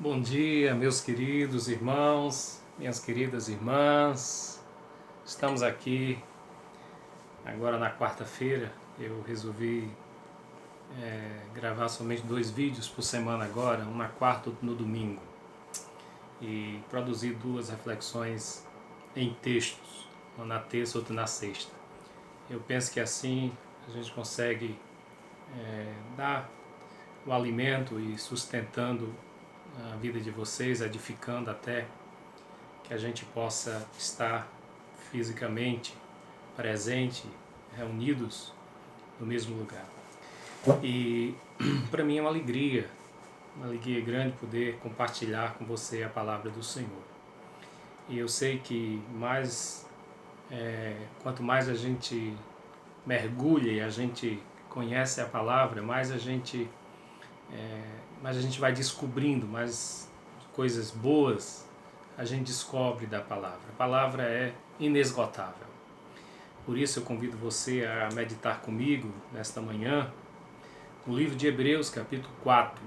Bom dia, meus queridos irmãos, minhas queridas irmãs. Estamos aqui agora na quarta-feira. Eu resolvi gravar somente 2 vídeos por semana agora, um na quarta, outro no domingo. E produzir 2 reflexões em textos, um na terça, outro na sexta. Eu penso que assim a gente consegue dar o alimento e sustentando a vida de vocês, edificando até que a gente possa estar fisicamente presente, reunidos no mesmo lugar. E para mim é uma alegria grande poder compartilhar com você a palavra do Senhor. E eu sei que quanto mais a gente mergulha e a gente conhece a palavra, mais a gente vai descobrindo mais coisas boas a gente descobre da palavra. A palavra é inesgotável. Por isso eu convido você a meditar comigo nesta manhã no livro de Hebreus, capítulo 4.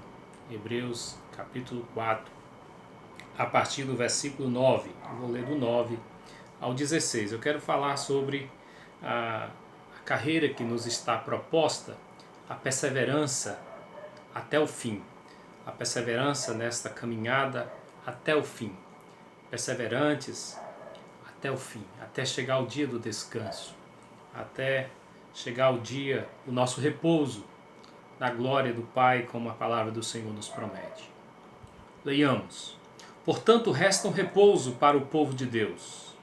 Hebreus, capítulo 4, a partir do versículo 9. Eu vou ler do 9 ao 16. Eu quero falar sobre a carreira que nos está proposta, a perseverança até o fim. A perseverança nesta caminhada até o fim. Perseverantes até o fim, até chegar o dia do descanso, até chegar o dia do nosso repouso, da glória do Pai, como a palavra do Senhor nos promete. Leiamos. Portanto, resta um repouso para o povo de Deus,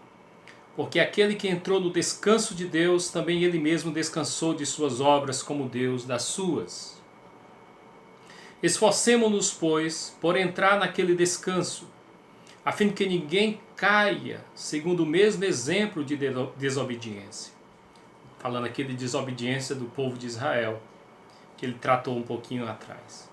porque aquele que entrou no descanso de Deus, também ele mesmo descansou de suas obras como Deus das suas. Esforcemo-nos, pois, por entrar naquele descanso, a fim de que ninguém caia segundo o mesmo exemplo de desobediência. Falando aqui de desobediência do povo de Israel, que ele tratou um pouquinho atrás.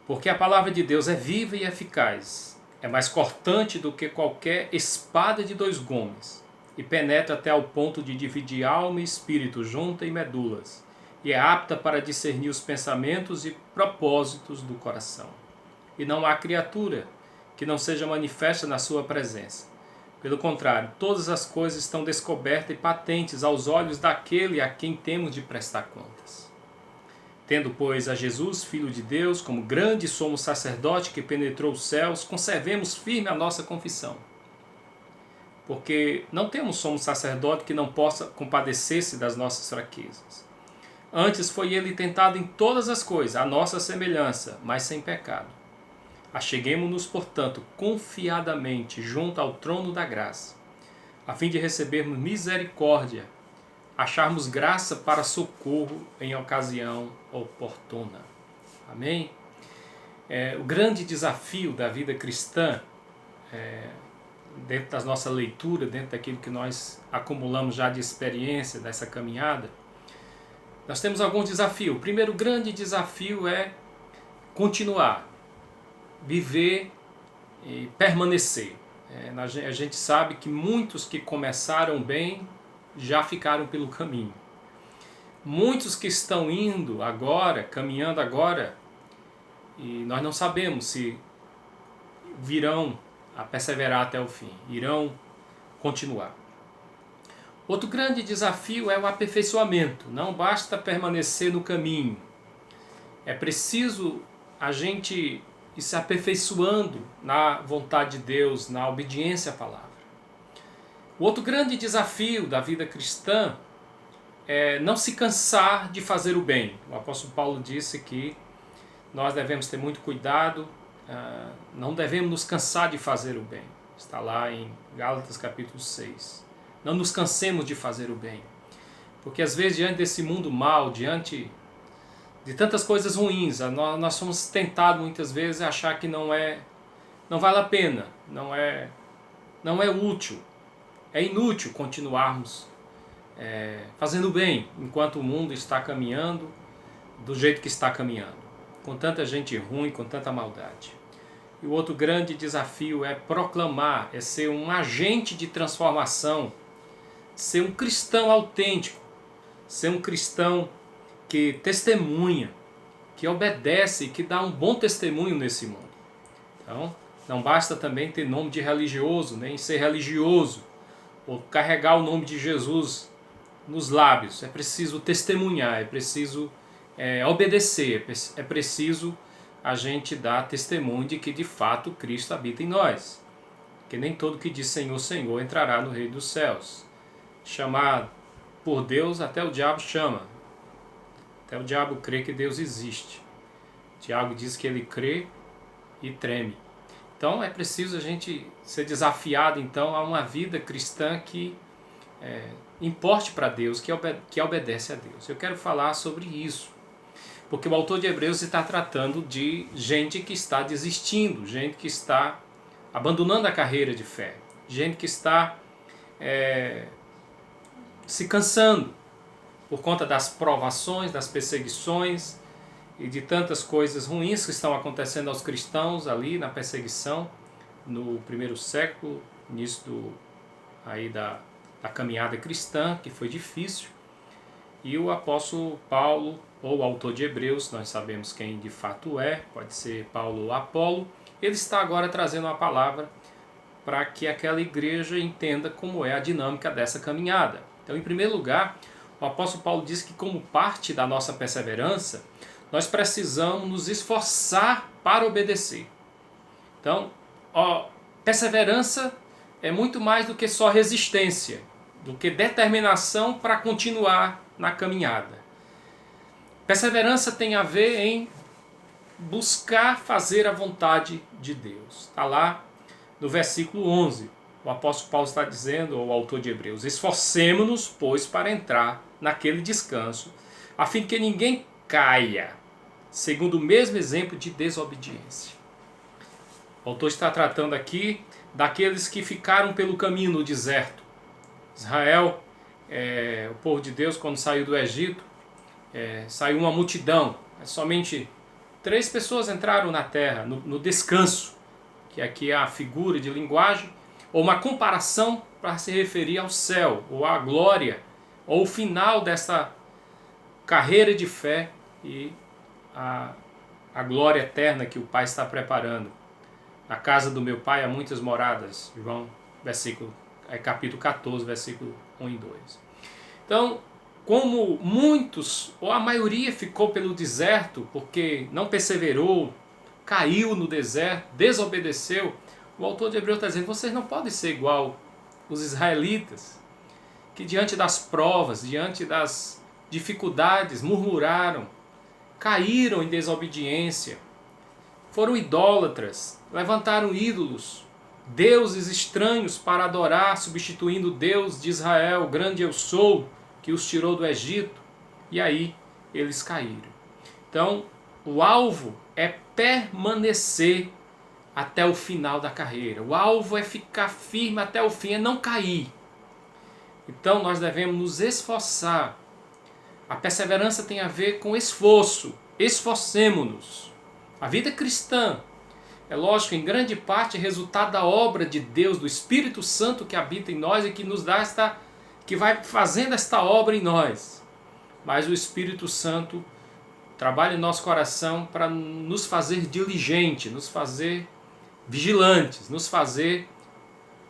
Porque a palavra de Deus é viva e eficaz, é mais cortante do que qualquer espada de 2 gumes, e penetra até ao ponto de dividir alma e espírito, junta e medulas, e é apta para discernir os pensamentos e propósitos do coração. E não há criatura que não seja manifesta na sua presença. Pelo contrário, todas as coisas estão descobertas e patentes aos olhos daquele a quem temos de prestar contas. Tendo, pois, a Jesus, Filho de Deus, como grande sumo sacerdote que penetrou os céus, conservemos firme a nossa confissão. Porque não temos sumo sacerdote que não possa compadecer-se das nossas fraquezas. Antes foi ele tentado em todas as coisas, à nossa semelhança, mas sem pecado. Acheguemo-nos, portanto, confiadamente junto ao trono da graça, a fim de recebermos misericórdia, acharmos graça para socorro em ocasião oportuna. Amém? O grande desafio da vida cristã, dentro da nossa leitura, dentro daquilo que nós acumulamos já de experiência dessa caminhada, nós temos alguns desafios. O primeiro grande desafio é continuar, viver e permanecer. A gente sabe que muitos que começaram bem já ficaram pelo caminho. Muitos que estão indo agora, caminhando agora, e nós não sabemos se virão a perseverar até o fim, irão continuar. Outro grande desafio é o aperfeiçoamento. Não basta permanecer no caminho. É preciso a gente ir se aperfeiçoando na vontade de Deus, na obediência à palavra. O outro grande desafio da vida cristã é não se cansar de fazer o bem. O apóstolo Paulo disse que nós devemos ter muito cuidado, não devemos nos cansar de fazer o bem. Está lá em Gálatas capítulo 6. Não nos cansemos de fazer o bem. Porque às vezes diante desse mundo mal, diante de tantas coisas ruins, nós somos tentados muitas vezes a achar que não vale a pena, não é útil. É inútil continuarmos fazendo bem enquanto o mundo está caminhando do jeito que está caminhando, com tanta gente ruim, com tanta maldade. E o outro grande desafio é proclamar, é ser um agente de transformação, ser um cristão autêntico, ser um cristão que testemunha, que obedece e que dá um bom testemunho nesse mundo. Então, não basta também ter nome de religioso, nem ser religioso, ou carregar o nome de Jesus nos lábios. É preciso testemunhar, é preciso obedecer, é preciso a gente dar testemunho de que de fato Cristo habita em nós. Que nem todo que diz Senhor, Senhor entrará no reino dos céus. Chamado por Deus, até o diabo chama. Até o diabo crê que Deus existe. Tiago diz que ele crê e treme. Então é preciso a gente ser desafiado então a uma vida cristã que importe para Deus, que obedece a Deus. Eu quero falar sobre isso, porque o autor de Hebreus está tratando de gente que está desistindo, gente que está abandonando a carreira de fé, gente que está se cansando por conta das provações, das perseguições e de tantas coisas ruins que estão acontecendo aos cristãos ali na perseguição no primeiro século, início da caminhada cristã, que foi difícil. E o apóstolo Paulo, ou o autor de Hebreus, nós sabemos quem de fato é, pode ser Paulo ou Apolo, ele está agora trazendo uma palavra para que aquela igreja entenda como é a dinâmica dessa caminhada. Então, em primeiro lugar, o apóstolo Paulo diz que como parte da nossa perseverança, nós precisamos nos esforçar para obedecer. Então, perseverança é muito mais do que só resistência, do que determinação para continuar na caminhada. Perseverança tem a ver em buscar fazer a vontade de Deus. Está lá no versículo 11. O apóstolo Paulo está dizendo, ou o autor de Hebreus, esforcemo-nos, pois, para entrar naquele descanso, a fim que ninguém caia, segundo o mesmo exemplo de desobediência. O autor está tratando aqui daqueles que ficaram pelo caminho no deserto. Israel, o povo de Deus, quando saiu do Egito, saiu uma multidão. Somente 3 pessoas entraram na terra, no descanso, que aqui é a figura de linguagem, ou uma comparação para se referir ao céu, ou à glória, ou o final dessa carreira de fé e a glória eterna que o Pai está preparando. Na casa do meu Pai há muitas moradas, João, capítulo 14, versículo 1 e 2. Então, como muitos, ou a maioria ficou pelo deserto, porque não perseverou, caiu no deserto, desobedeceu, o autor de Hebreus está dizendo, vocês não podem ser igual os israelitas, que diante das provas, diante das dificuldades, murmuraram, caíram em desobediência, foram idólatras, levantaram ídolos, deuses estranhos para adorar, substituindo o Deus de Israel, o grande eu sou, que os tirou do Egito, e aí eles caíram. Então, o alvo é permanecer até o final da carreira. O alvo é ficar firme até o fim, é não cair. Então, nós devemos nos esforçar. A perseverança tem a ver com esforço. Esforcemo-nos. A vida cristã é, lógico, em grande parte resultado da obra de Deus, do Espírito Santo que habita em nós e que nos dá que vai fazendo esta obra em nós. Mas o Espírito Santo trabalha em nosso coração para nos fazer diligentes, nos fazer vigilantes, nos fazer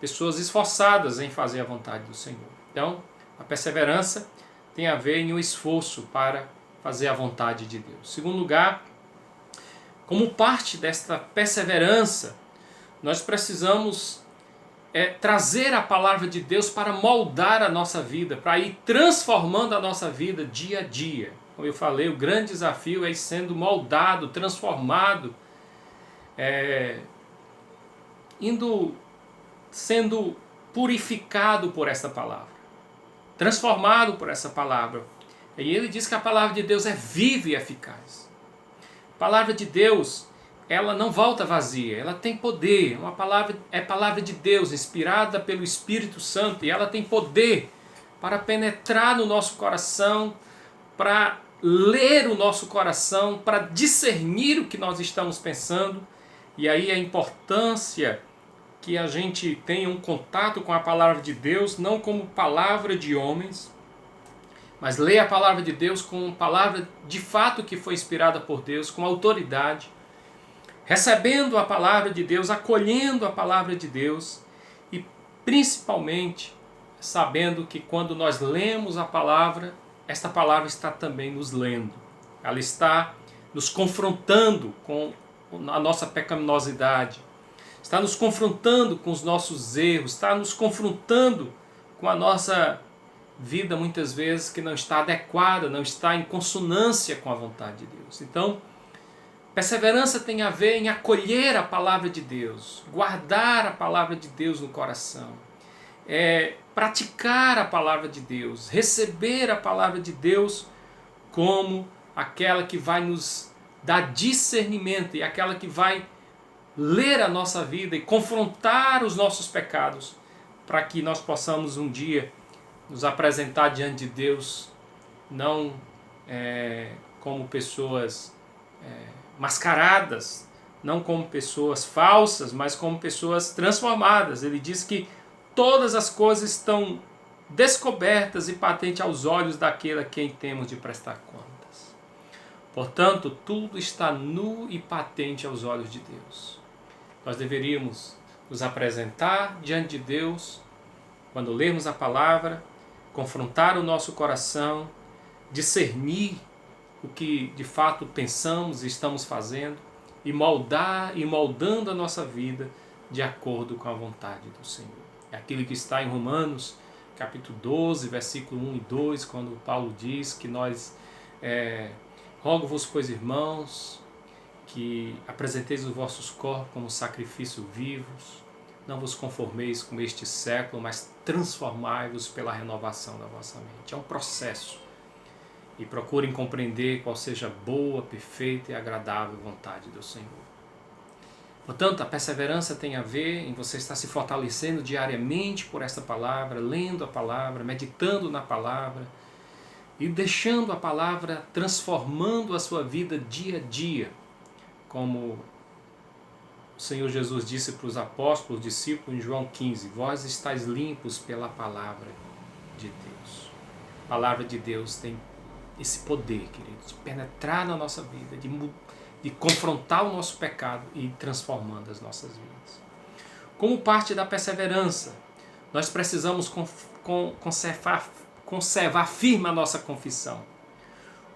pessoas esforçadas em fazer a vontade do Senhor. Então, a perseverança tem a ver em um esforço para fazer a vontade de Deus. Segundo lugar, como parte desta perseverança, nós precisamos trazer a palavra de Deus para moldar a nossa vida, para ir transformando a nossa vida dia a dia. Como eu falei, o grande desafio é ir sendo moldado, transformado, sendo purificado por essa palavra, transformado por essa palavra. E ele diz que a palavra de Deus é viva e eficaz. A palavra de Deus, ela não volta vazia, ela tem poder. É palavra de Deus, inspirada pelo Espírito Santo, e ela tem poder para penetrar no nosso coração, para ler o nosso coração, para discernir o que nós estamos pensando. E aí a importância que a gente tenha um contato com a palavra de Deus, não como palavra de homens, mas leia a palavra de Deus como palavra de fato que foi inspirada por Deus, com autoridade. recebendo a palavra de Deus, acolhendo a palavra de Deus e principalmente sabendo que quando nós lemos a palavra, esta palavra está também nos lendo. Ela está nos confrontando com a nossa pecaminosidade, está nos confrontando com os nossos erros, está nos confrontando com a nossa vida muitas vezes que não está adequada, não está em consonância com a vontade de Deus. Então, perseverança tem a ver em acolher a palavra de Deus, guardar a palavra de Deus no coração, praticar a palavra de Deus, receber a palavra de Deus como aquela que vai nos dar discernimento e aquela que vai ler a nossa vida e confrontar os nossos pecados para que nós possamos um dia nos apresentar diante de Deus não como pessoas mascaradas, não como pessoas falsas, mas como pessoas transformadas. Ele diz que todas as coisas estão descobertas e patentes aos olhos daquele a quem temos de prestar contas. Portanto, tudo está nu e patente aos olhos de Deus. Nós deveríamos nos apresentar diante de Deus quando lermos a palavra, confrontar o nosso coração, discernir o que de fato pensamos e estamos fazendo e moldando a nossa vida de acordo com a vontade do Senhor. É aquilo que está em Romanos, capítulo 12, versículo 1 e 2, quando Paulo diz que nós, rogo-vos, pois, irmãos, que apresenteis os vossos corpos como sacrifício vivos, não vos conformeis com este século, mas transformai-vos pela renovação da vossa mente. É um processo. E procurem compreender qual seja a boa, perfeita e agradável vontade do Senhor. Portanto, a perseverança tem a ver em você estar se fortalecendo diariamente por esta palavra, lendo a palavra, meditando na palavra e deixando a palavra transformando a sua vida dia a dia, como o Senhor Jesus disse para os apóstolos, discípulos, em João 15, vós estáis limpos pela palavra de Deus. A palavra de Deus tem esse poder, queridos, de penetrar na nossa vida, de confrontar o nosso pecado e ir transformando as nossas vidas. Como parte da perseverança, nós precisamos conservar firme a nossa confissão.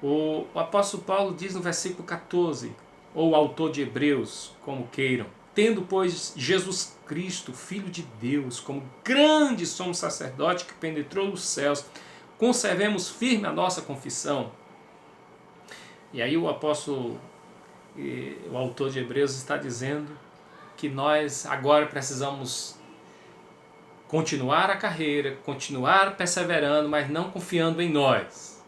O apóstolo Paulo diz no versículo 14, ou o autor de Hebreus, como queiram, tendo, pois, Jesus Cristo, Filho de Deus, como grande sumo sacerdote que penetrou os céus, conservemos firme a nossa confissão. E aí o apóstolo, o autor de Hebreus está dizendo que nós agora precisamos continuar a carreira, continuar perseverando, mas não confiando em nós,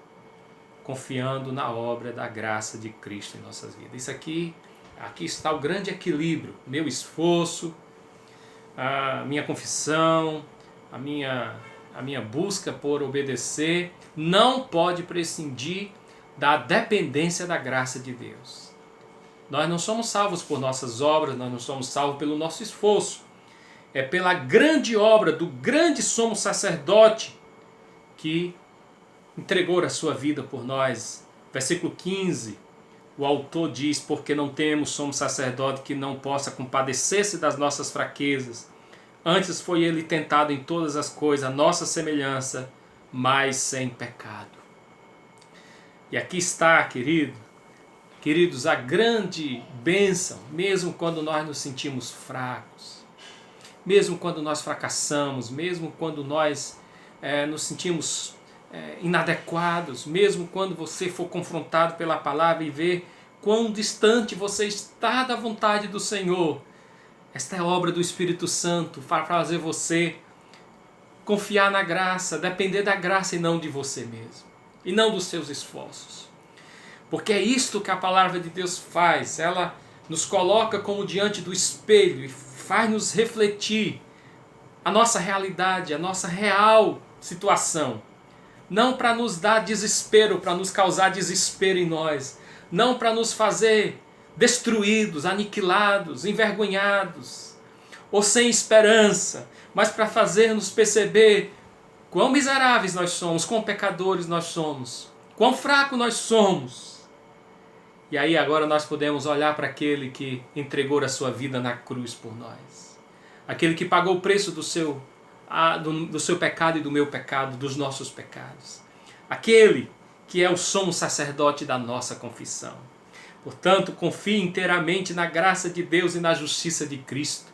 confiando na obra da graça de Cristo em nossas vidas. Isso aqui está o grande equilíbrio, meu esforço, a minha confissão, a minha busca por obedecer, não pode prescindir da dependência da graça de Deus. Nós não somos salvos por nossas obras, nós não somos salvos pelo nosso esforço. É pela grande obra do grande sumo sacerdote que entregou a sua vida por nós. Versículo 15, o autor diz, porque não temos sumo sacerdote que não possa compadecer-se das nossas fraquezas. Antes foi ele tentado em todas as coisas, a nossa semelhança, mas sem pecado. E aqui está, queridos, a grande bênção, mesmo quando nós nos sentimos fracos, mesmo quando nós fracassamos, mesmo quando nós nos sentimos inadequados, mesmo quando você for confrontado pela palavra e ver quão distante você está da vontade do Senhor. Esta é a obra do Espírito Santo para fazer você confiar na graça, depender da graça e não de você mesmo, e não dos seus esforços. Porque é isto que a palavra de Deus faz, ela nos coloca como diante do espelho e faz-nos refletir a nossa realidade, a nossa real situação. Não para nos dar desespero, para nos causar desespero em nós, não para nos fazer destruídos, aniquilados, envergonhados ou sem esperança, mas para fazer-nos perceber quão miseráveis nós somos, quão pecadores nós somos, quão fracos nós somos E aí agora nós podemos olhar para aquele que entregou a sua vida na cruz por nós. Aquele que pagou o preço do seu pecado e do meu pecado, dos nossos pecados. Aquele que é o sumo sacerdote da nossa confissão. Portanto, confie inteiramente na graça de Deus e na justiça de Cristo.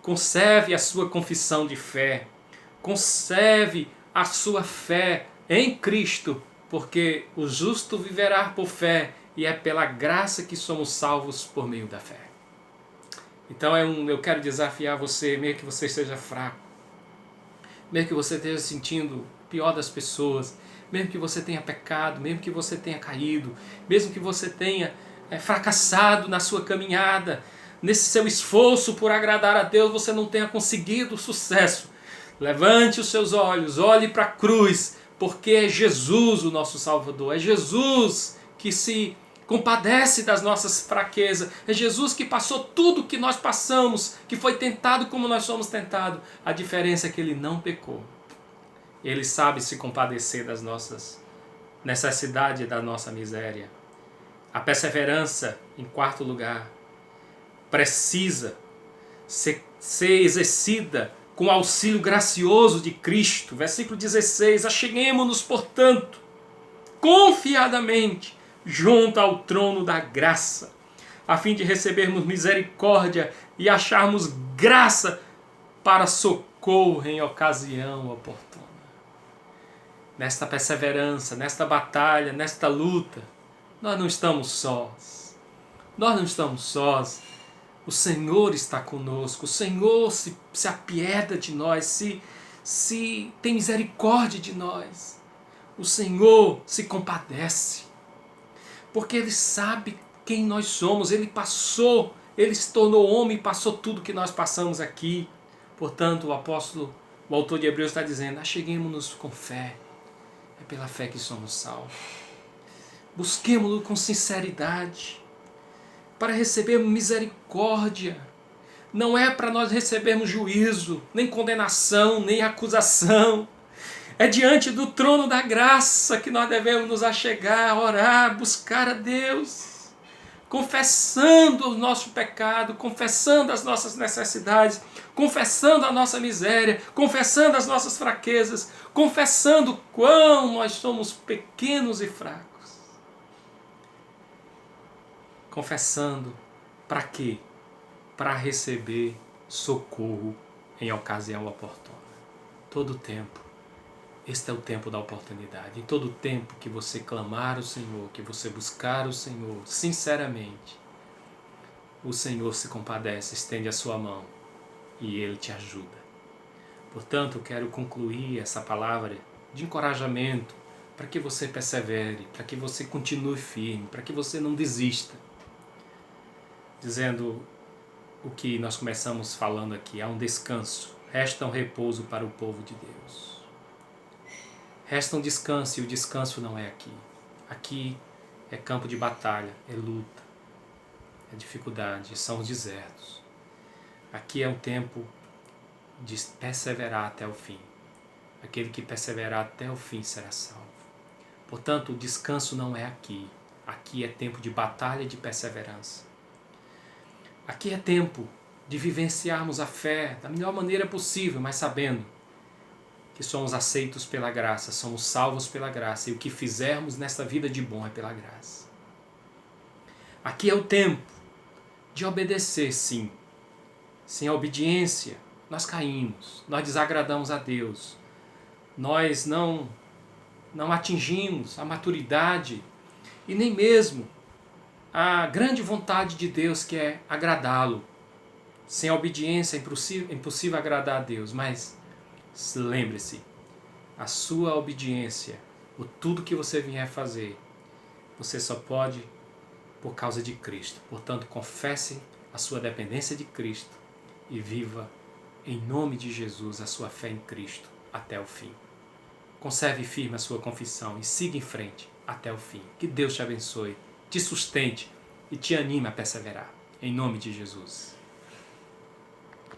Conserve a sua confissão de fé. Conserve a sua fé em Cristo, porque o justo viverá por fé e é pela graça que somos salvos por meio da fé. Então eu quero desafiar você, mesmo que você esteja fraco, mesmo que você esteja sentindo o pior das pessoas, mesmo que você tenha pecado, mesmo que você tenha caído, mesmo que você tenha fracassado na sua caminhada, nesse seu esforço por agradar a Deus, você não tenha conseguido sucesso. Levante os seus olhos, olhe para a cruz, porque é Jesus o nosso Salvador, é Jesus que se compadece das nossas fraquezas, é Jesus que passou tudo que nós passamos, que foi tentado como nós somos tentados. A diferença é que Ele não pecou. Ele sabe se compadecer das nossas necessidades e da nossa miséria. A perseverança, em quarto lugar, precisa ser exercida com o auxílio gracioso de Cristo. Versículo 16, acheguemo-nos, portanto, confiadamente, junto ao trono da graça, a fim de recebermos misericórdia e acharmos graça para socorro em ocasião oportuna. Nesta perseverança, nesta batalha, nesta luta, nós não estamos sós. Nós não estamos sós. O Senhor está conosco. O Senhor se apieda de nós, se tem misericórdia de nós. O Senhor se compadece. Porque Ele sabe quem nós somos. Ele passou, Ele se tornou homem e passou tudo que nós passamos aqui. Portanto, o autor de Hebreus está dizendo, acheguemo-nos com fé. É pela fé que somos salvos. Busquemo-lo com sinceridade, para recebermos misericórdia. Não é para nós recebermos juízo, nem condenação, nem acusação. É diante do trono da graça que nós devemos nos achegar, orar, buscar a Deus, confessando o nosso pecado, confessando as nossas necessidades, confessando a nossa miséria, confessando as nossas fraquezas, confessando quão nós somos pequenos e fracos. Confessando para quê? Para receber socorro em ocasião oportuna. Todo tempo. Este é o tempo da oportunidade. Em todo tempo que você clamar ao Senhor, que você buscar o Senhor, sinceramente, o Senhor se compadece, estende a sua mão e Ele te ajuda. Portanto, eu quero concluir essa palavra de encorajamento para que você persevere, para que você continue firme, para que você não desista. Dizendo o que nós começamos falando aqui, há um descanso, resta um repouso para o povo de Deus. Resta um descanso e o descanso não é aqui. Aqui é campo de batalha, é luta, é dificuldade, são os desertos. Aqui é um tempo de perseverar até o fim. Aquele que perseverar até o fim será salvo. Portanto, o descanso não é aqui. Aqui é tempo de batalha e de perseverança. Aqui é tempo de vivenciarmos a fé da melhor maneira possível, mas sabendo que somos aceitos pela graça, somos salvos pela graça, e o que fizermos nesta vida de bom é pela graça. Aqui é o tempo de obedecer, sim. Sem a obediência, nós caímos, nós desagradamos a Deus, nós não atingimos a maturidade e nem mesmo a grande vontade de Deus, que é agradá-lo. Sem a obediência é impossível agradar a Deus, mas lembre-se, a sua obediência, o tudo que você vier fazer, você só pode por causa de Cristo. Portanto, confesse a sua dependência de Cristo e viva em nome de Jesus a sua fé em Cristo até o fim. Conserve firme a sua confissão e siga em frente até o fim. Que Deus te abençoe, te sustente e te anime a perseverar. Em nome de Jesus.